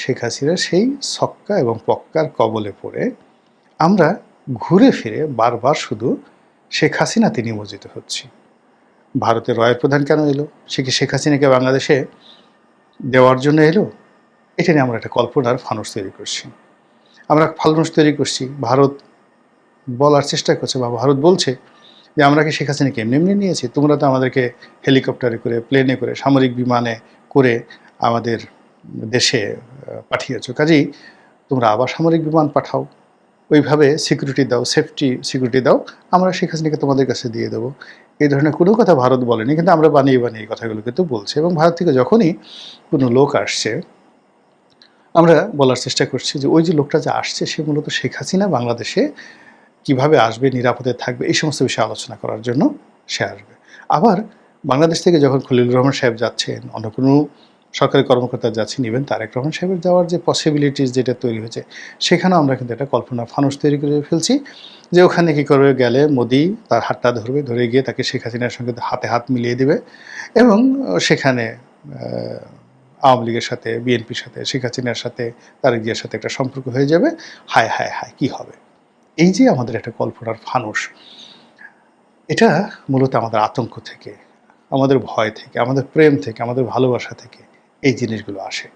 শেখ হাসিনার সেই ছক্কা এবং পক্কার কবলে পড়ে আমরা ঘুরে ফিরে বারবার শুধু শেখ হাসিনাতে নিমজ্জিত হচ্ছি। ভারতের রয়ের প্রধান কেন এলো? সে কি শেখ হাসিনাকে বাংলাদেশে দেওয়ার জন্য এলো? এটা নিয়ে আমরা একটা কল্পনার ফানুস তৈরি করছি। আমরা ফানুস তৈরি করছি, ভারত বলার চেষ্টা করছে বা ভারত বলছে যে আমরা কি শেখ হাসিনাকে এমনি এমনি নিয়েছি? তোমরা তো আমাদেরকে হেলিকপ্টারে করে, প্লেনে করে, সামরিক বিমানে করে আমাদের দেশে পাঠিয়েছো। কাজেই তোমরা আবার সামরিক বিমান পাঠাও, ওইভাবে সিকিউরিটি দাও, সেফটি সিকিউরিটি দাও, আমরা শেখ হাসিনাকে তোমাদের কাছে দিয়ে দেবো। এই ধরনের কোনো কথা ভারত বলেনি, কিন্তু আমরা বানিয়ে বানিয়ে এই কথাগুলো কিন্তু বলছি। এবং ভারত থেকে যখনই কোনো লোক আসছে, আমরা বলার চেষ্টা করছি যে ওই যে লোকটা যে আসছে সে মূলত শেখ হাসিনা বাংলাদেশে কিভাবে আসবে, নিরাপদে থাকবে, এই সমস্ত বিষয়ে আলোচনা করার জন্য সে আসবে। আবার বাংলাদেশ থেকে যখন খলিলুর রহমান সাহেব যাচ্ছেন, অন্য কোনো সরকারি কর্মকর্তা যাচ্ছেন, ইভেন তারেক রহমান সাহেবের যাওয়ার যে পসিবিলিটিস যেটা তৈরি হয়েছে, সেখানেও আমরা কিন্তু একটা কল্পনার ফানুস তৈরি করে ফেলছি যে ওখানে কী করে গেলে মোদি তার হাতটা ধরবে, ধরে গিয়ে তাকে শেখ হাসিনার সঙ্গে হাতে হাত মিলিয়ে দেবে এবং সেখানে আওয়ামী লীগের সাথে, বিএনপির সাথে, শেখ হাসিনার সাথে, তারেক জিয়ার সাথে একটা সম্পর্ক হয়ে যাবে। হায় হায় হায়, কী হবে? এই যে আমাদের একটা কল্পনার ফানুস, এটা মূলত আমাদের আতঙ্ক থেকে, আমাদের ভয় থেকে, আমাদের প্রেম থেকে, আমাদের ভালোবাসা থেকে এই জিনিসগুলো আসে।